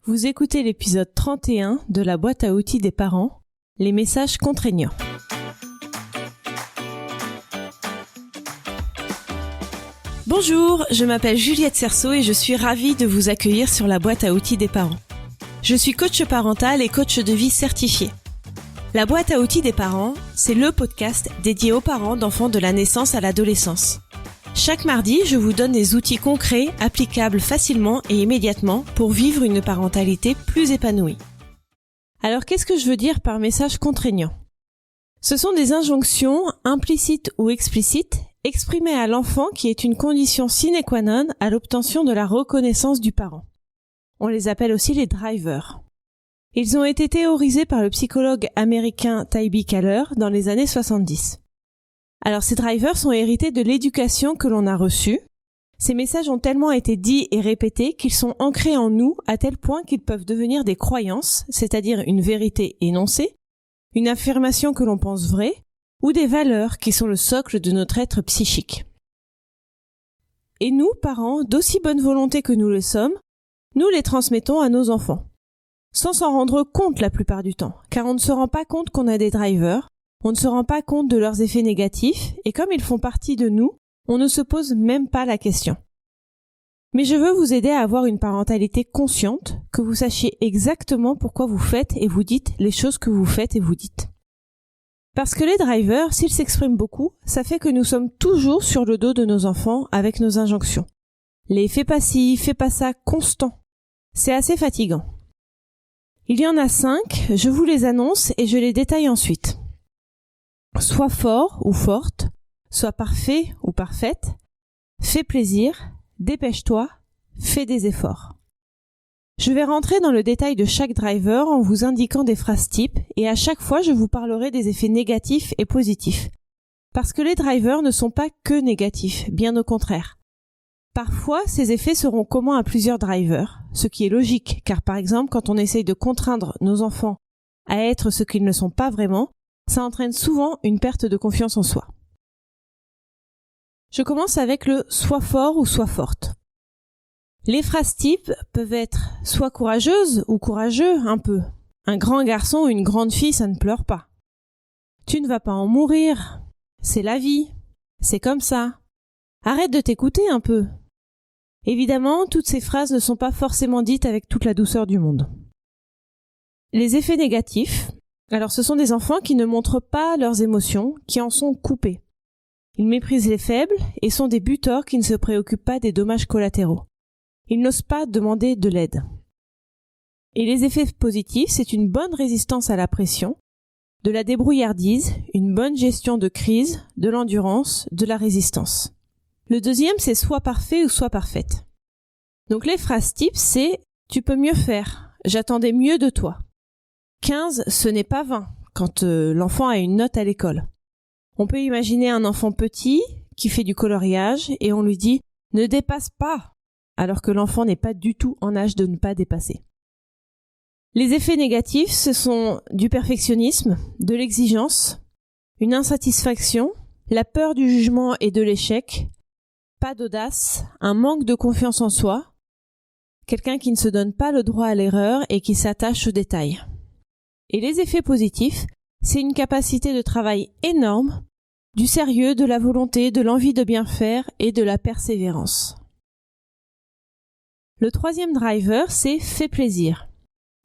Vous écoutez l'épisode 31 de la boîte à outils des parents, les messages contraignants. Bonjour, je m'appelle Juliette Cerceau et je suis ravie de vous accueillir sur la boîte à outils des parents. Je suis coach parental et coach de vie certifié. La boîte à outils des parents, c'est le podcast dédié aux parents d'enfants de la naissance à l'adolescence. Chaque mardi, je vous donne des outils concrets, applicables facilement et immédiatement pour vivre une parentalité plus épanouie. Alors, qu'est-ce que je veux dire par message contraignant ? Ce sont des injonctions, implicites ou explicites, exprimées à l'enfant qui est une condition sine qua non à l'obtention de la reconnaissance du parent. On les appelle aussi les drivers. Ils ont été théorisés par le psychologue américain Tybee Kaler dans les années 70. Alors ces drivers sont hérités de l'éducation que l'on a reçue. Ces messages ont tellement été dits et répétés qu'ils sont ancrés en nous à tel point qu'ils peuvent devenir des croyances, c'est-à-dire une vérité énoncée, une affirmation que l'on pense vraie, ou des valeurs qui sont le socle de notre être psychique. Et nous, parents, d'aussi bonne volonté que nous le sommes, nous les transmettons à nos enfants. Sans s'en rendre compte la plupart du temps, car on ne se rend pas compte qu'on a des drivers, on ne se rend pas compte de leurs effets négatifs, et comme ils font partie de nous, on ne se pose même pas la question. Mais je veux vous aider à avoir une parentalité consciente, que vous sachiez exactement pourquoi vous faites et vous dites les choses que vous faites et vous dites. Parce que les drivers, s'ils s'expriment beaucoup, ça fait que nous sommes toujours sur le dos de nos enfants avec nos injonctions. Les fais pas ci, fais pas ça, constant. C'est assez fatigant. Il y en a 5, je vous les annonce et je les détaille ensuite. Sois fort ou forte, sois parfait ou parfaite, fais plaisir, dépêche-toi, fais des efforts. Je vais rentrer dans le détail de chaque driver en vous indiquant des phrases types et à chaque fois je vous parlerai des effets négatifs et positifs. Parce que les drivers ne sont pas que négatifs, bien au contraire. Parfois, ces effets seront communs à plusieurs drivers, ce qui est logique car par exemple quand on essaye de contraindre nos enfants à être ce qu'ils ne sont pas vraiment, ça entraîne souvent une perte de confiance en soi. Je commence avec le « sois fort » ou « sois forte ». Les phrases types peuvent être « sois courageuse » ou « courageux » un peu. Un grand garçon ou une grande fille, ça ne pleure pas. Tu ne vas pas en mourir. C'est la vie. C'est comme ça. Arrête de t'écouter un peu. Évidemment, toutes ces phrases ne sont pas forcément dites avec toute la douceur du monde. Les effets négatifs. Alors ce sont des enfants qui ne montrent pas leurs émotions, qui en sont coupés. Ils méprisent les faibles et sont des buteurs qui ne se préoccupent pas des dommages collatéraux. Ils n'osent pas demander de l'aide. Et les effets positifs, c'est une bonne résistance à la pression, de la débrouillardise, une bonne gestion de crise, de l'endurance, de la résistance. Le deuxième, c'est sois parfait ou sois parfaite. Donc les phrases types, c'est « tu peux mieux faire »,« j'attendais mieux de toi ». 15, ce n'est pas 20, quand l'enfant a une note à l'école. On peut imaginer un enfant petit qui fait du coloriage et on lui dit « ne dépasse pas », alors que l'enfant n'est pas du tout en âge de ne pas dépasser. Les effets négatifs, ce sont du perfectionnisme, de l'exigence, une insatisfaction, la peur du jugement et de l'échec, pas d'audace, un manque de confiance en soi, quelqu'un qui ne se donne pas le droit à l'erreur et qui s'attache aux détails. Et les effets positifs, c'est une capacité de travail énorme, du sérieux, de la volonté, de l'envie de bien faire et de la persévérance. Le troisième driver, c'est « fais plaisir ».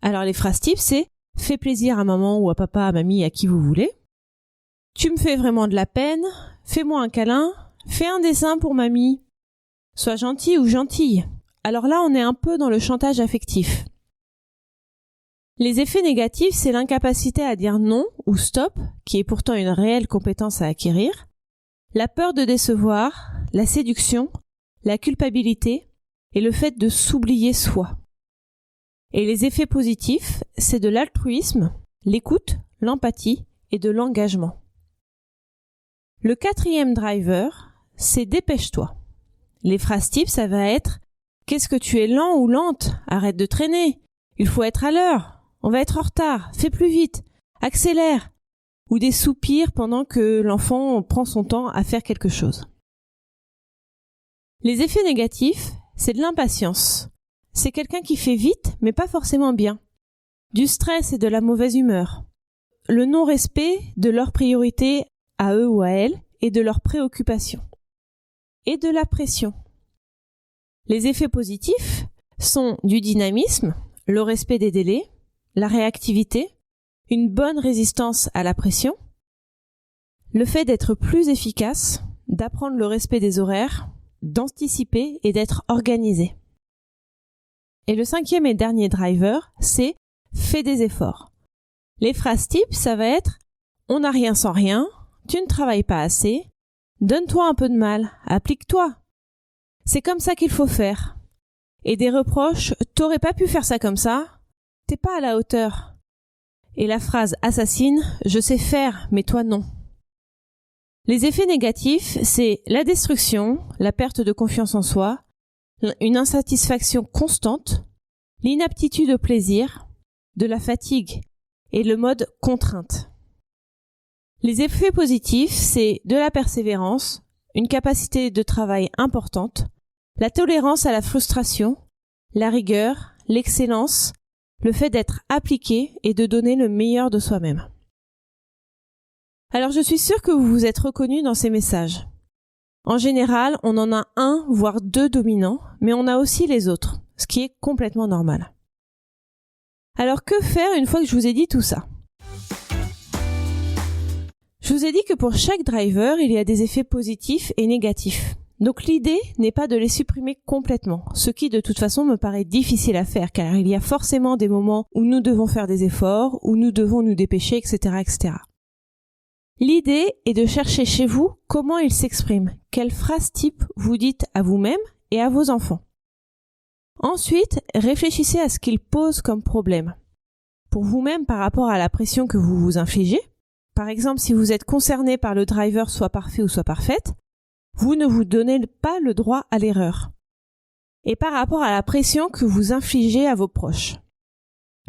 Alors les phrases types, c'est « fais plaisir à maman ou à papa, à mamie, à qui vous voulez ». « Tu me fais vraiment de la peine »,« fais-moi un câlin »,« fais un dessin pour mamie »,« sois gentil ou gentille ». Alors là, on est un peu dans le chantage affectif. Les effets négatifs, c'est l'incapacité à dire non ou stop, qui est pourtant une réelle compétence à acquérir, la peur de décevoir, la séduction, la culpabilité et le fait de s'oublier soi. Et les effets positifs, c'est de l'altruisme, l'écoute, l'empathie et de l'engagement. Le quatrième driver, c'est dépêche-toi. Les phrases types, ça va être « qu'est-ce que tu es lent ou lente ? Arrête de traîner. Il faut être à l'heure. On va être en retard, fais plus vite, accélère !» ou des soupirs pendant que l'enfant prend son temps à faire quelque chose. Les effets négatifs, c'est de l'impatience, c'est quelqu'un qui fait vite, mais pas forcément bien. Du stress et de la mauvaise humeur. Le non-respect de leurs priorités à eux ou à elles et de leurs préoccupations. Et de la pression. Les effets positifs sont du dynamisme, le respect des délais, la réactivité, une bonne résistance à la pression, le fait d'être plus efficace, d'apprendre le respect des horaires, d'anticiper et d'être organisé. Et le 5e et dernier driver, c'est « fais des efforts ». Les phrases types, ça va être « on n'a rien sans rien »,« tu ne travailles pas assez »,« donne-toi un peu de mal, applique-toi ». C'est comme ça qu'il faut faire. Et des reproches « t'aurais pas pu faire ça comme ça »,« t'es pas à la hauteur ». Et la phrase assassine « je sais faire, mais toi non ». Les effets négatifs, c'est la destruction, la perte de confiance en soi, une insatisfaction constante, l'inaptitude au plaisir, de la fatigue et le mode contrainte. Les effets positifs, c'est de la persévérance, une capacité de travail importante, la tolérance à la frustration, la rigueur, l'excellence, le fait d'être appliqué et de donner le meilleur de soi-même. Alors je suis sûre que vous vous êtes reconnus dans ces messages. En général, on en a un, voire deux dominants, mais on a aussi les autres, ce qui est complètement normal. Alors que faire une fois que je vous ai dit tout ça ? Je vous ai dit que pour chaque driver, il y a des effets positifs et négatifs. Donc l'idée n'est pas de les supprimer complètement, ce qui de toute façon me paraît difficile à faire, car il y a forcément des moments où nous devons faire des efforts, où nous devons nous dépêcher, etc., etc. L'idée est de chercher chez vous comment il s'exprime, quelle phrase type vous dites à vous-même et à vos enfants. Ensuite, réfléchissez à ce qu'il pose comme problème. Pour vous-même par rapport à la pression que vous vous infligez, par exemple si vous êtes concerné par le driver soit parfait ou soit parfaite, vous ne vous donnez pas le droit à l'erreur. Et par rapport à la pression que vous infligez à vos proches.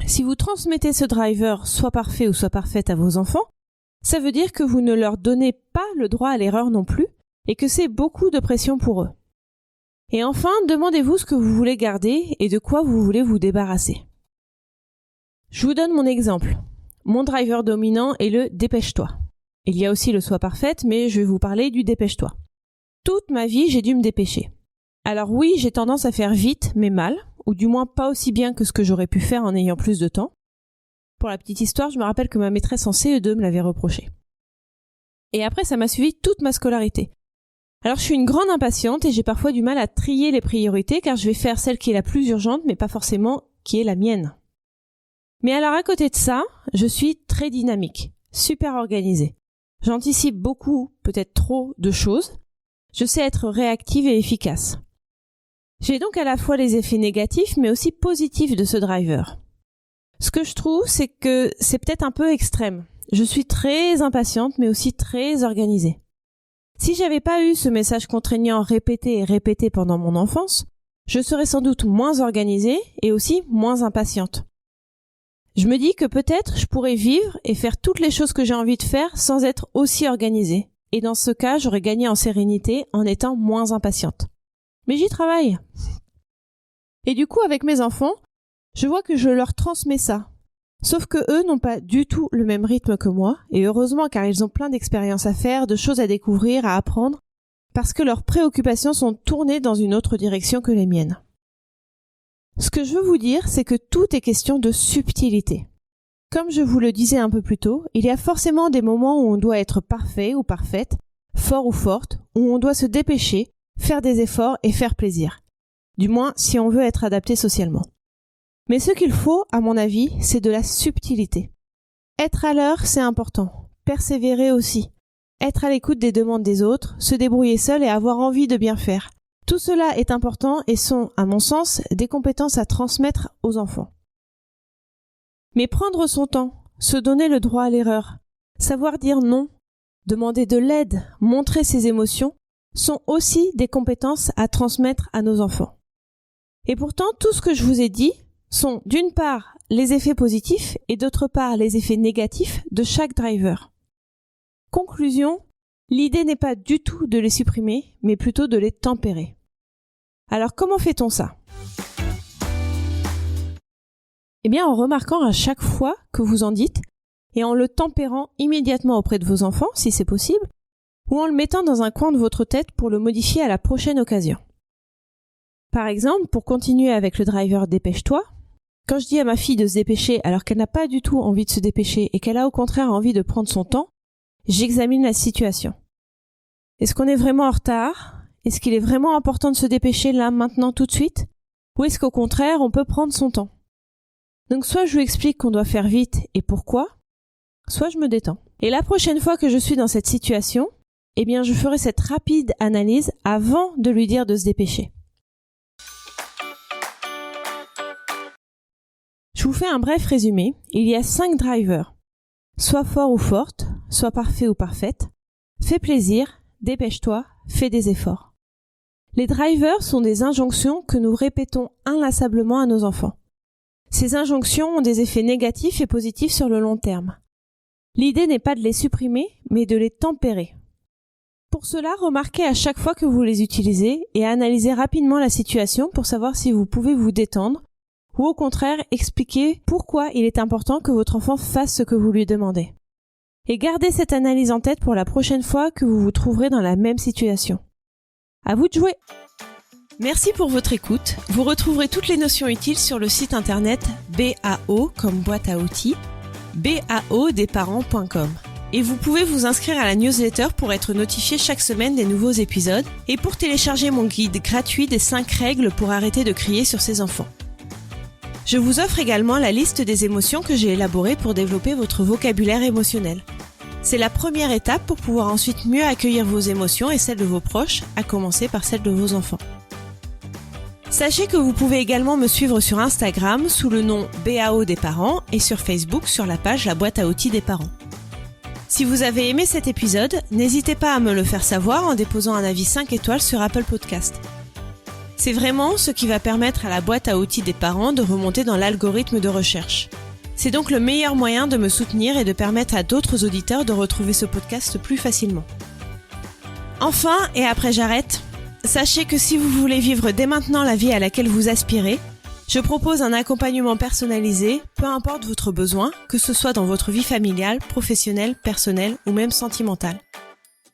Si vous transmettez ce driver soit parfait ou soit parfaite à vos enfants, ça veut dire que vous ne leur donnez pas le droit à l'erreur non plus et que c'est beaucoup de pression pour eux. Et enfin, demandez-vous ce que vous voulez garder et de quoi vous voulez vous débarrasser. Je vous donne mon exemple. Mon driver dominant est le « dépêche-toi ». Il y a aussi le « sois parfaite », mais je vais vous parler du « dépêche-toi ». Toute ma vie, j'ai dû me dépêcher. Alors oui, j'ai tendance à faire vite, mais mal, ou du moins pas aussi bien que ce que j'aurais pu faire en ayant plus de temps. Pour la petite histoire, je me rappelle que ma maîtresse en CE2 me l'avait reproché. Et après, ça m'a suivi toute ma scolarité. Alors je suis une grande impatiente et j'ai parfois du mal à trier les priorités car je vais faire celle qui est la plus urgente, mais pas forcément qui est la mienne. Mais alors à côté de ça, je suis très dynamique, super organisée. J'anticipe beaucoup, peut-être trop, de choses. Je sais être réactive et efficace. J'ai donc à la fois les effets négatifs mais aussi positifs de ce driver. Ce que je trouve, c'est que c'est peut-être un peu extrême. Je suis très impatiente mais aussi très organisée. Si j'avais pas eu ce message contraignant répété et répété pendant mon enfance, je serais sans doute moins organisée et aussi moins impatiente. Je me dis que peut-être je pourrais vivre et faire toutes les choses que j'ai envie de faire sans être aussi organisée. Et dans ce cas, j'aurais gagné en sérénité en étant moins impatiente. Mais j'y travaille. Et du coup, avec mes enfants, je vois que je leur transmets ça. Sauf que eux n'ont pas du tout le même rythme que moi, et heureusement car ils ont plein d'expériences à faire, de choses à découvrir, à apprendre, parce que leurs préoccupations sont tournées dans une autre direction que les miennes. Ce que je veux vous dire, c'est que tout est question de subtilité. Comme je vous le disais un peu plus tôt, il y a forcément des moments où on doit être parfait ou parfaite, fort ou forte, où on doit se dépêcher, faire des efforts et faire plaisir. Du moins, si on veut être adapté socialement. Mais ce qu'il faut, à mon avis, c'est de la subtilité. Être à l'heure, c'est important. Persévérer aussi. Être à l'écoute des demandes des autres, se débrouiller seul et avoir envie de bien faire. Tout cela est important et sont, à mon sens, des compétences à transmettre aux enfants. Mais prendre son temps, se donner le droit à l'erreur, savoir dire non, demander de l'aide, montrer ses émotions, sont aussi des compétences à transmettre à nos enfants. Et pourtant, tout ce que je vous ai dit sont d'une part les effets positifs et d'autre part les effets négatifs de chaque driver. Conclusion, l'idée n'est pas du tout de les supprimer, mais plutôt de les tempérer. Alors comment fait-on ça ? En remarquant à chaque fois que vous en dites et en le tempérant immédiatement auprès de vos enfants, si c'est possible, ou en le mettant dans un coin de votre tête pour le modifier à la prochaine occasion. Par exemple, pour continuer avec le driver dépêche-toi, quand je dis à ma fille de se dépêcher alors qu'elle n'a pas du tout envie de se dépêcher et qu'elle a au contraire envie de prendre son temps, j'examine la situation. Est-ce qu'on est vraiment en retard ? Est-ce qu'il est vraiment important de se dépêcher là, maintenant, tout de suite ? Ou est-ce qu'au contraire, on peut prendre son temps ? Donc soit je lui explique qu'on doit faire vite et pourquoi, soit je me détends. Et la prochaine fois que je suis dans cette situation, je ferai cette rapide analyse avant de lui dire de se dépêcher. Je vous fais un bref résumé. Il y a 5 drivers. Sois fort ou forte, sois parfait ou parfaite, fais plaisir, dépêche-toi, fais des efforts. Les drivers sont des injonctions que nous répétons inlassablement à nos enfants. Ces injonctions ont des effets négatifs et positifs sur le long terme. L'idée n'est pas de les supprimer, mais de les tempérer. Pour cela, remarquez à chaque fois que vous les utilisez et analysez rapidement la situation pour savoir si vous pouvez vous détendre ou au contraire expliquer pourquoi il est important que votre enfant fasse ce que vous lui demandez. Et gardez cette analyse en tête pour la prochaine fois que vous vous trouverez dans la même situation. À vous de jouer! Merci pour votre écoute. Vous retrouverez toutes les notions utiles sur le site internet BAO comme boîte à outils, baodesparents.com. Et vous pouvez vous inscrire à la newsletter pour être notifié chaque semaine des nouveaux épisodes et pour télécharger mon guide gratuit des 5 règles pour arrêter de crier sur ses enfants. Je vous offre également la liste des émotions que j'ai élaborées pour développer votre vocabulaire émotionnel. C'est la première étape pour pouvoir ensuite mieux accueillir vos émotions et celles de vos proches, à commencer par celles de vos enfants. Sachez que vous pouvez également me suivre sur Instagram sous le nom BAO des parents et sur Facebook sur la page La boîte à outils des parents. Si vous avez aimé cet épisode, n'hésitez pas à me le faire savoir en déposant un avis 5 étoiles sur Apple Podcast. C'est vraiment ce qui va permettre à la boîte à outils des parents de remonter dans l'algorithme de recherche. C'est donc le meilleur moyen de me soutenir et de permettre à d'autres auditeurs de retrouver ce podcast plus facilement. Enfin, et après j'arrête, sachez que si vous voulez vivre dès maintenant la vie à laquelle vous aspirez, je propose un accompagnement personnalisé, peu importe votre besoin, que ce soit dans votre vie familiale, professionnelle, personnelle ou même sentimentale.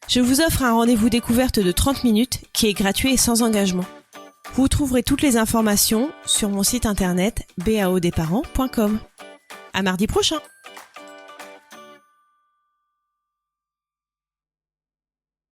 Je vous offre un rendez-vous découverte de 30 minutes qui est gratuit et sans engagement. Vous trouverez toutes les informations sur mon site internet baodesparents.com. À mardi prochain!